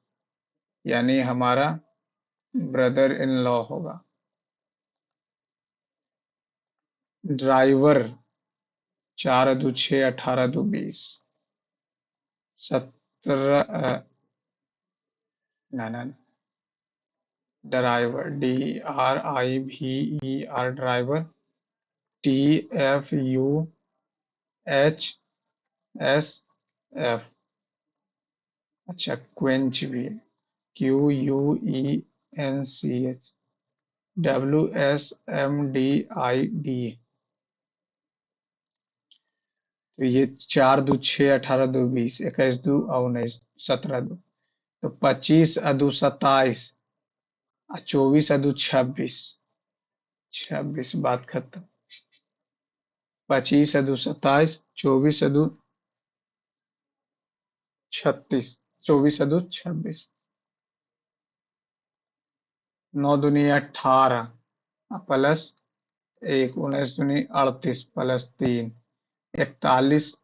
यानी हमारा ब्रदर इन लॉ होगा। ड्राइवर, 4 2 6 18 2 20। 17 ना ना, ड्राइवर, DRIVER, ड्राइवर, TFUHSF। अच्छा, क्वेंच भी है, QUENCH, WSMDID। तो ये 4 2 6 18 2 20, 21 2 19, 17 2, तो 25 2 27, 24 2 26, 26 बात खत्म। 25 × 2 = 27, 24 × 2 = 36, 24 × 2 = 26। 9 दूनी 18 प्लस 1, 19 दूनी 38 प्लस 3, 41।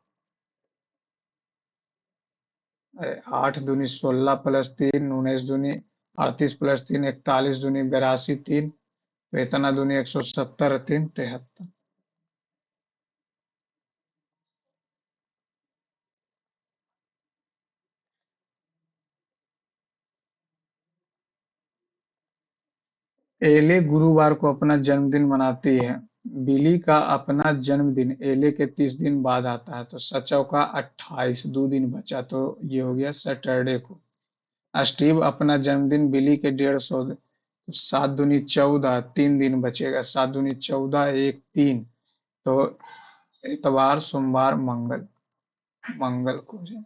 8 दूनी 16 प्लस 3, 19 दूनी 38 प्लस 3, 41 दूनी 82, 3। तो इतना दूनी 170, 3 73। एले गुरुवार को अपना जन्मदिन मनाती है। बिली का अपना जन्मदिन एले के 30 दिन बाद आता है, तो सचव का 28, 2 दिन बचा, तो ये हो गया सैटरडे को। स्टीव अपना जन्मदिन बिली के 150, तो 7 दूनी 14, 3 दिन बचेगा, 7 दूनी 14, 1, 3। तो इतवार, सोमवार, मंगल, मंगल को जो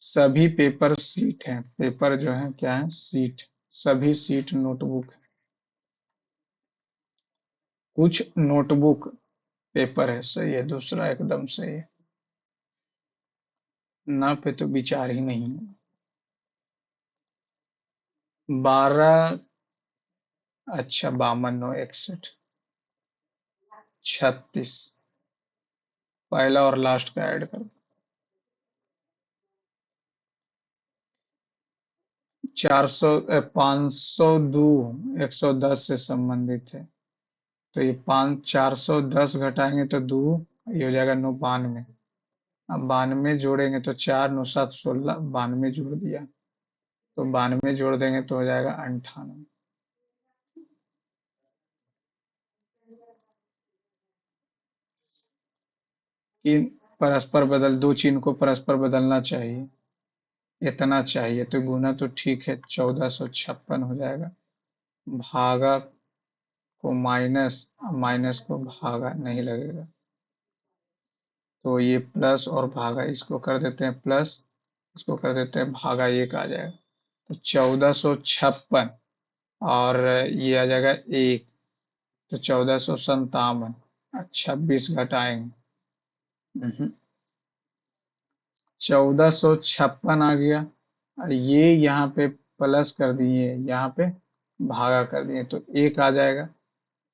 सभी पेपर सीट हैं। पेपर जो है क्या है? सीट। सभी सीट नोटबुक है। कुछ नोटबुक पेपर है, सही है, दूसरा एकदम सही है। ना पे तो विचार ही नहीं है। 12, अच्छा 52, 9, 61, 36। पहला और लास्ट का ऐड कर। 400, 502 110 से संबंधित है। तो ये 410 घटाएंगे तो 2, ये हो जाएगा 99। अब 92 जोड़ेंगे तो 4, 9, 7, 16, 92 जोड़ दिया, तो 92 जोड़ देंगे तो हो जाएगा 98। कि परस्पर बदल, दो चिन्ह को परस्पर बदलना चाहिए, इतना चाहिए, तो गुना तो ठीक है, 1456 हो जाएगा। भागा को माइनस, माइनस को भागा नहीं लगेगा, तो ये प्लस और भागा, इसको कर देते हैं प्लस, इसको कर देते हैं भागा, 1 आ जाएगा। तो 1456 और ये आ जाएगा 1, तो 1457। 26 घटाएंगे, 1456 आ गया, और ये यहाँ पे प्लस कर दिए, यहाँ पे भागा कर दिए, तो 1 आ जाएगा,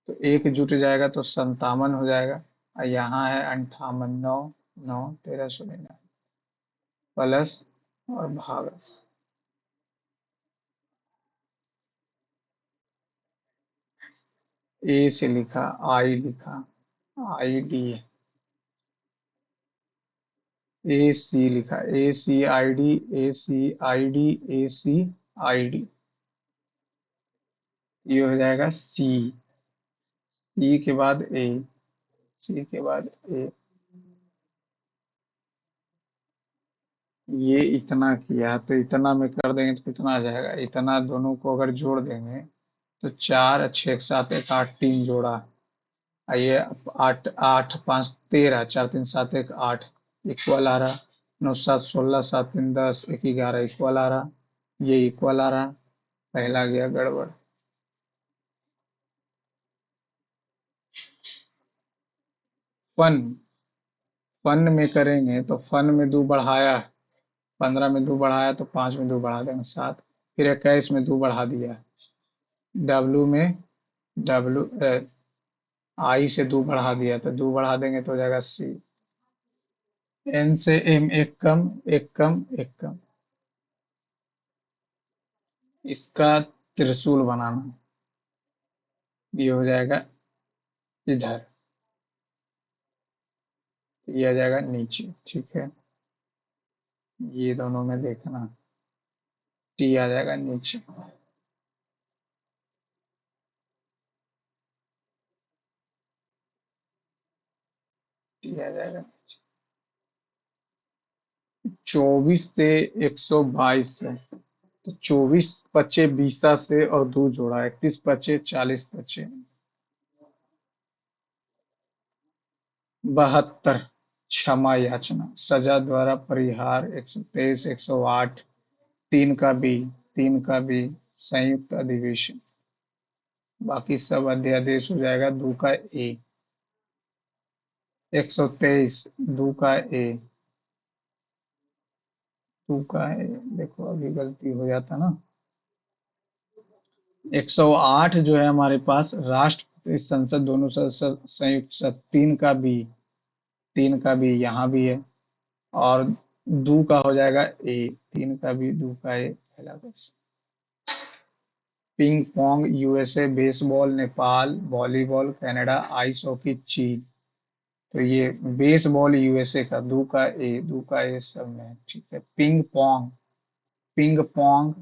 तो 1 जुट जाएगा तो 57 हो जाएगा। और यहाँ है 58, 9, 9, 1399 प्लस और भागा। ए से लिखा, आई लिखा, आई डी, ए सी लिखा, A C I D, A C I D, A C I D, ये हो जाएगा सी। सी के बाद ए, सी के बाद ए, ये इतना किया, तो इतना में कर देंगे तो कितना आ जाएगा? इतना दोनों को अगर जोड़ देंगे तो 4, 6, 7, 1, 8, 3 जोड़ा, ये 8, 8, 5, 13, 4, 3, 7, 1, 8 इक्वल आ रहा, 9, 7, 16, 7, 3, 10, 1, 11 इक्वल आ रहा, ये इक्वल आ रहा, पहला गया गड़बड़। फन, फन में करेंगे तो फन में 2 बढ़ाया, 15 में 2 बढ़ाया तो 5 में 2 बढ़ा देंगे 7, फिर 21 में 2 बढ़ा दिया, डब्लू में, डब्लू आई से 2 बढ़ा दिया, तो 2 बढ़ा देंगे तो हो जाएगा सी। एन से एम, एक कम, एक कम, एक कम, इसका त्रिशूल बनाना है, ये हो जाएगा इधर, ये आ जाएगा नीचे, ठीक है, ये दोनों में देखना, टी आ जाएगा नीचे, टी आ जाएगा नीचे। 24 से 122 से, तो 24 बचे 20 से और 2 जोड़ा, 31 बचे, 40 बचे, 72। क्षमा याचना, सजा द्वारा परिहार 123, 108, तीन का बी संयुक्त अधिवेशन। बाकी सब अध्यादेश हो जाएगा दो का ए। 123 दो का ए। दो का ए। देखो अभी गलती हो जाता ना। 108 जो है हमारे पास राष्ट्रपति संसद दोनों संयुक्त तीन का भी यहाँ भी है। और दो का हो जाएगा ए। तीन का भी दो का ए पहला बस। Ping pong USA, baseball Nepal, volleyball Canada, ice hockey चीन। तो ये बेसबॉल यूएसए का दो का ए सब में है, ठीक है। पिंग पोंग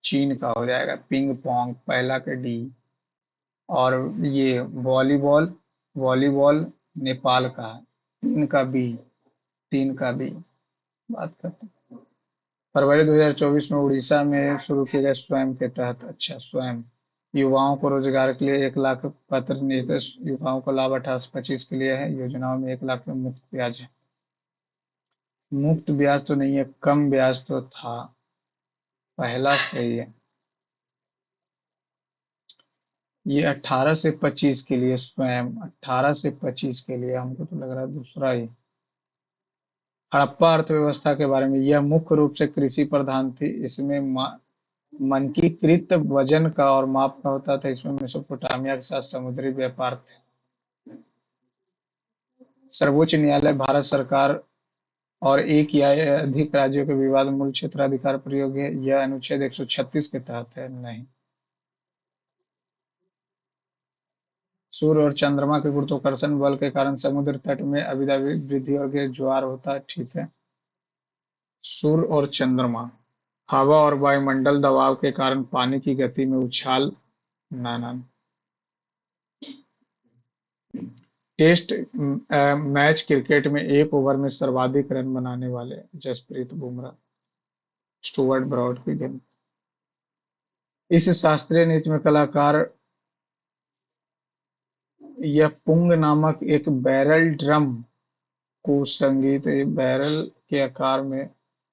चीन का हो जाएगा, पिंग पोंग पहला का डी। और ये वॉलीबॉल वॉलीबॉल नेपाल का है, तीन का बी बात करते हैं। फरवरी 2024 में उड़ीसा में शुरू किए गए स्वयं के तहत, अच्छा स्वयं, युवाओं को रोजगार के लिए 1 लाख पत्र निर्देश, युवाओं को लाभ 18 से 25 के लिए है। योजनाओं में 1 लाख में मुफ्त ब्याज है। मुफ्त ब्याज तो नहीं है, कम ब्याज तो था, पहला सही है। ये 18 से 25 के लिए स्वयं, 18 से 25 के लिए, हमको तो लग रहा है दूसरा ही। हड़प्पा अर्थव्यवस्था के बारे में, यह मुख्य रूप से कृषि प्रधान थी। इसमें मानकीकृत वजन का और माप का होता था। इसमें मेसोपोटामिया के साथ समुद्री व्यापार थे। सर्वोच्च न्यायालय भारत सरकार और एक या अधिक राज्यों के विवाद मूल क्षेत्राधिकार प्रयोग है। यह अनुच्छेद 136 के तहत है, नहीं। सूर्य और चंद्रमा के गुरुत्वाकर्षण बल के कारण समुद्र तट में अभिदाभी वृद्धि और ज्वार होता है, ठीक है। सूर्य और चंद्रमा। हवा और वायुमंडल दबाव के कारण पानी की गति में उछाल, ना ना। टेस्ट मैच क्रिकेट में एक ओवर में सर्वाधिक रन बनाने वाले जसप्रीत बुमराह, स्टुअर्ट ब्रॉड की गेंद। इस शास्त्रीय नृत्य में कलाकार यह पुंग नामक एक बैरल ड्रम को संगीत बैरल के आकार में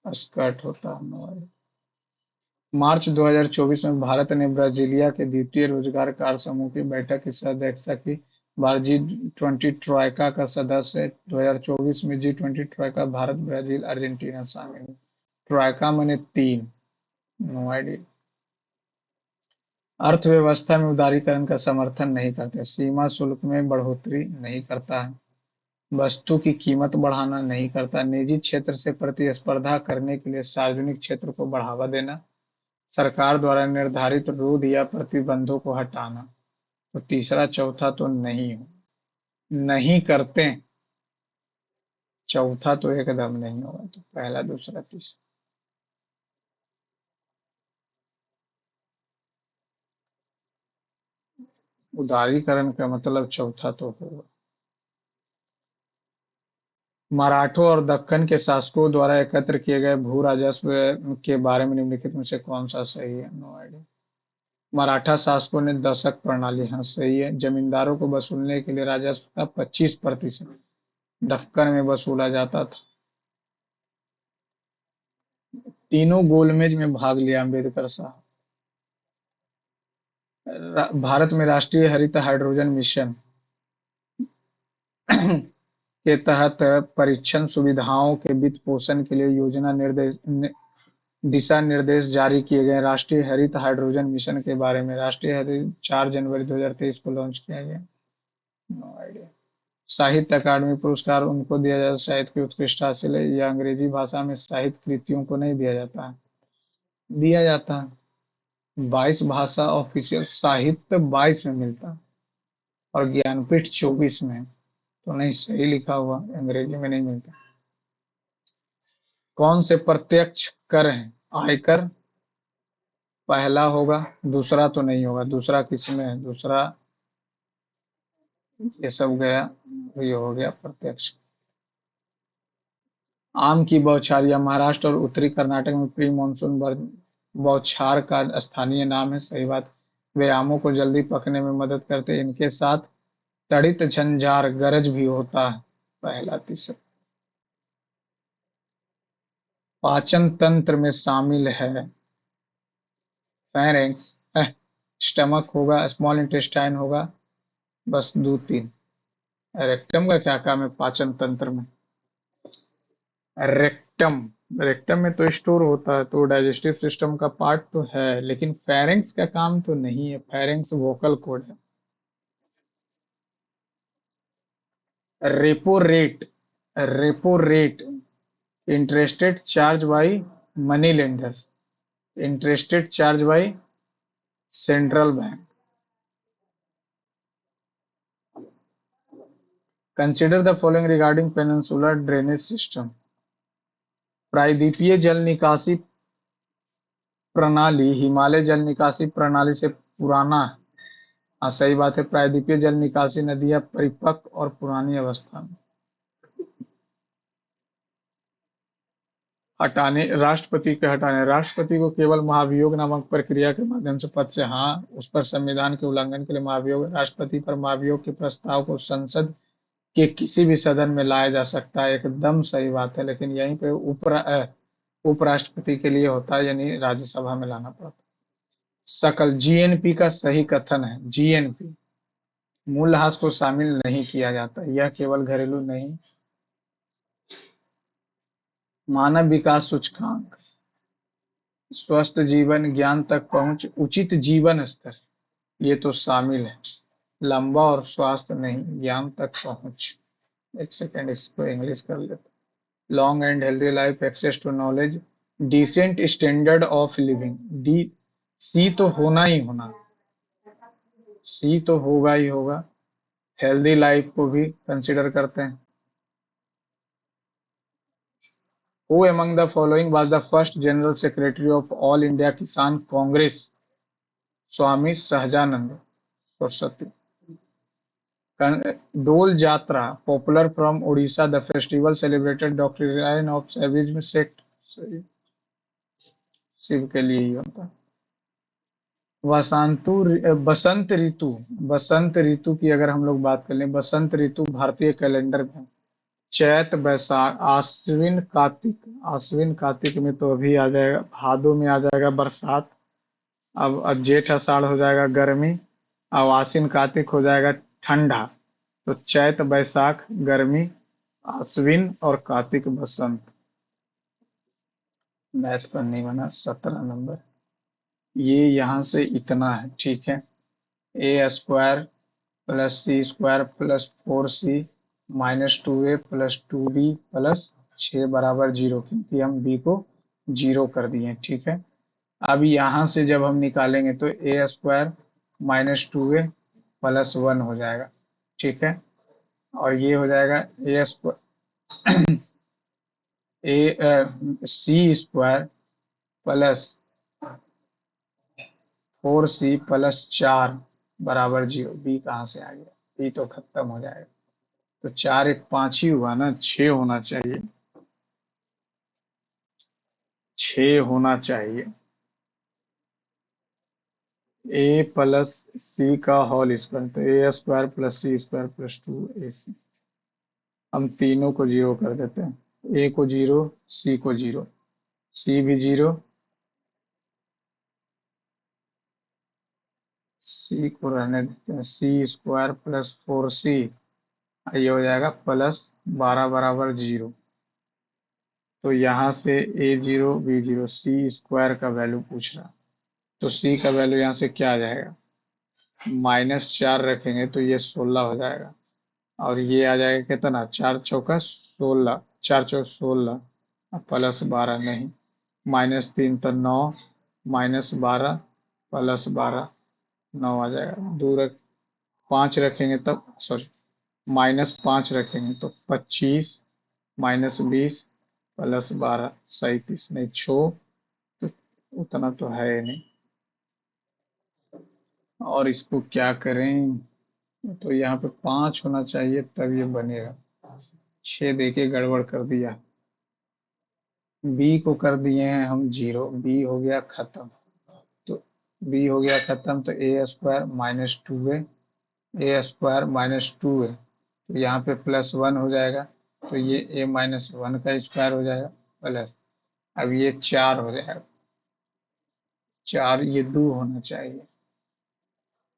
स्कर्ट होता है। मार्च 2024 में भारत ने ब्राजीलिया के द्वितीय रोजगार कार्य समूह की बैठक की अध्यक्षता की। भारत G20 ट्रॉयका का सदस्य है। 2024 में G20 troika Bharat, Brazil, Argentina शामिल है। ट्रॉयका मैंने तीन, नो आइडिया। अर्थव्यवस्था में उदारीकरण का समर्थन नहीं करते। सीमा शुल्क में बढ़ोतरी नहीं करता है। वस्तु की कीमत बढ़ाना नहीं करता। निजी क्षेत्र से प्रतिस्पर्धा करने के लिए सार्वजनिक क्षेत्र को बढ़ावा देना। सरकार द्वारा निर्धारित रोध या प्रतिबंधों को हटाना। तो तीसरा चौथा तो नहीं हो, नहीं करते। चौथा तो एकदम नहीं होगा, तो पहला दूसरा तीसरा। उदारीकरण का मतलब चौथा तो होगा। मराठों और दक्कन के शासकों द्वारा एकत्र किए गए भू राजस्व के बारे में निम्नलिखित में से कौन सा सही है, नो आइडिया। मराठा शासकों ने दशक प्रणाली, हाँ सही है। जमींदारों को वसूलने के लिए राजस्व का 25% दक्कन में वसूला जाता था। तीनों गोलमेज में भाग लिया अम्बेडकर साहब। भारत में राष्ट्रीय हरित हाइड्रोजन मिशन के तहत परीक्षण सुविधाओं के वित्त पोषण के लिए दिशा निर्देश जारी किए गए। राष्ट्रीय हरित हाइड्रोजन मिशन के बारे में, राष्ट्रीय हरित 4 जनवरी 2023 को लॉन्च किया गया। No idea. साहित्य अकादमी पुरस्कार उनको दिया जाता है साहित्य की उत्कृष्ट हासिल है। यह अंग्रेजी भाषा में साहित्य कृतियों को नहीं दिया जाता है, दिया जाता है 22 भाषा ऑफिशियल साहित्य 22 में मिलता है और ज्ञानपीठ 24 में। तो नहीं, सही लिखा हुआ, अंग्रेजी में नहीं मिलता। कौन से प्रत्यक्ष कर हैं? आयकर पहला होगा, दूसरा तो नहीं होगा। दूसरा किसमें है? दूसरा ये सब गया, ये हो गया प्रत्यक्ष। आम की बौछार, महाराष्ट्र और उत्तरी कर्नाटक में प्री मानसून बौछार का स्थानीय नाम है, सही बात। वे आमों को जल्दी पकने में मदद करते हैं। इनके साथ तड़ित झंझार गरज भी होता है, पहला तीसरा। पाचन तंत्र में शामिल है फेरेंक्स, स्टमक होगा, स्मॉल इंटेस्टाइन होगा, बस दो तीन। रेक्टम का क्या काम है पाचन तंत्र में? रेक्टम, रेक्टम में तो स्टोर होता है, तो डाइजेस्टिव सिस्टम का पार्ट तो है, लेकिन फेरेंक्स का काम तो नहीं है, फेरेंक्स वोकल कॉर्ड है। Repo rate, repo rate, interested charge by money lenders, interested charge by central bank. Consider the following regarding peninsular drainage system. प्रायद्वीपीय जल निकासी प्रणाली हिमालय जल निकासी प्रणाली से पुराना है। हाँ सही बात है, प्रायद्वीपीय जल निकासी नदियां परिपक्व और पुरानी अवस्था में। हटाने, राष्ट्रपति के हटाने, राष्ट्रपति को केवल महाभियोग नामक प्रक्रिया के माध्यम से पद से, हाँ उस पर संविधान के उल्लंघन के लिए महाभियोग, राष्ट्रपति पर महाभियोग के प्रस्ताव को संसद के किसी भी सदन में लाया जा सकता है, एकदम सही बात है, लेकिन यहीं पे उपराष्ट्रपति के लिए होता है, यानी राज्यसभा में लाना पड़ता है। सकल, जीएनपी का सही कथन है जीएनपी, मूल्यह्रास को शामिल नहीं किया जाता, यह केवल घरेलू नहीं। मानव विकास सूचकांक, स्वस्थ जीवन, ज्ञान तक पहुंच, उचित जीवन स्तर, ये तो शामिल है। लंबा और स्वास्थ्य नहीं, ज्ञान तक पहुंच। एक सेकेंड इसको इंग्लिश कर लेते। Long and healthy life, access to knowledge, decent standard of living, D, C तो होना ही होना, सी तो होगा ही होगा। हेल्दी लाइफ को भी कंसिडर करते हैं। Who among the following was the first General Secretary of All India Kisan Congress? Swami Sahajanand Saraswati. Dol Jatra, popular from Odisha, the festival celebrated doctrine of Saivism sect, Shiva के लिए ही होता है। वसंतु, बसंत ऋतु, बसंत ऋतु की अगर हम लोग बात कर लें, बसंत ऋतु भारतीय कैलेंडर में चैत वैशाख आश्विन कार्तिक, आश्विन कार्तिक में तो अभी आ जाएगा, भादों में आ जाएगा बरसात, अब जेठ आषाढ़ हो जाएगा गर्मी, अब आश्विन कार्तिक हो जाएगा ठंडा। तो चैत वैशाख गर्मी, आश्विन और कार्तिक बसंत। मैथ पर नहीं बना, 17 नंबर। ये यहाँ से इतना है, ठीक है। A square plus C square plus 4c minus 2a plus 2b plus 6 बराबर 0, क्योंकि हम b को 0 कर दिए, ठीक है। अब यहाँ से जब हम निकालेंगे तो ए स्क्वायर माइनस 2a प्लस 1 हो जाएगा, ठीक है। और ये हो जाएगा ए स्क्वायर, सी स्क्वायर प्लस 4c प्लस 4 बराबर 0। बी कहाँ से आ गया, बी तो खत्म हो जाएगा। तो 4 एक 5 ही हुआ ना, 6 होना चाहिए, 6 होना चाहिए। ए प्लस सी का होल स्क्वायर, तो ए square plus C square plus 2ac। हम तीनों को 0 कर देते हैं, ए को 0, सी को 0, सी भी 0, सी को रहने देते हैं, सी स्क्वायर प्लस 4c, ये हो जाएगा प्लस 12 बराबर 0। तो यहाँ से a0 b0, सी स्क्वायर का वैल्यू पूछ रहा, तो सी का वैल्यू यहाँ से क्या आ जाएगा, -4 रखेंगे तो ये 16 हो जाएगा, और ये आ जाएगा कितना, 4 चौका 16, 4 चौक 16 प्लस 12 नहीं, -3 तो 9, -12 प्लस 12, 9 आ जाएगा। 5 रखेंगे तब, सॉरी -5 रखेंगे तो 25 -20 प्लस 12 37, नहीं छो, तो उतना तो है नहीं। और इसको क्या करें, तो यहाँ पे 5 होना चाहिए तब ये बनेगा, 6 देके गड़बड़ कर दिया। बी को कर दिए हैं हम 0, बी हो गया खत्म। तो बी हो गया खत्म, तो ए स्क्वायर माइनस 2a, ए स्क्वायर माइनस 2a, तो यहाँ पे +1 हो जाएगा, तो ये a -1 का स्क्वायर हो जाएगा प्लस अब ये 4 हो जाएगा, 4 ये 2 होना चाहिए,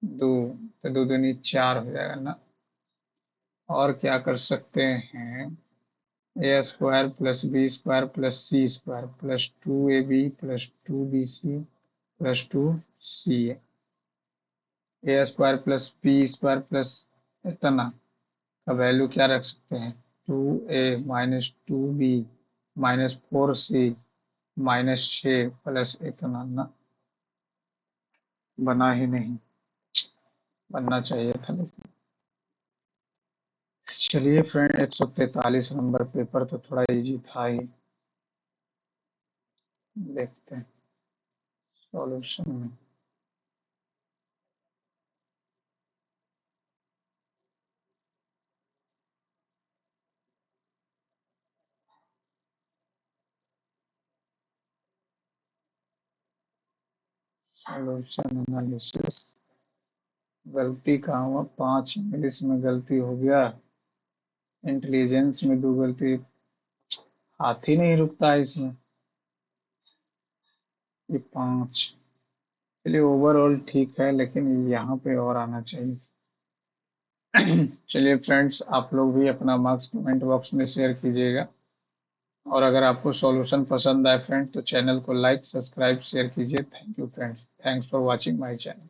2, तो 2 दूनी 4 हो जाएगा ना। और क्या कर सकते हैं, A square plus B square plus C square plus 2ab plus 2bc plus 2ca, A square plus B square plus इतना का वैल्यू क्या रख सकते हैं, 2a - 2b -4c -6 प्लस इतना ना, बना ही नहीं, बनना चाहिए था लेकिन। चलिए फ्रेंड, 143 नंबर पेपर तो थोड़ा इजी था ही, देखते हैं सॉल्यूशन में। सॉल्यूशन एनालिसिस, गलती कहाँ हुआ, 5 इंग्लिश में गलती हो गया, इंटेलिजेंस में 2 गलती, हाथ ही नहीं रुकता है इसमें, ये 5। चलिए ओवरऑल ठीक है, लेकिन यहाँ पे और आना चाहिए। चलिए फ्रेंड्स, आप लोग भी अपना मार्क्स कमेंट बॉक्स में शेयर कीजिएगा, और अगर आपको सॉल्यूशन पसंद आए फ्रेंड तो चैनल को लाइक सब्सक्राइब शेयर कीजिए। Thank you friends, thanks for watching my channel.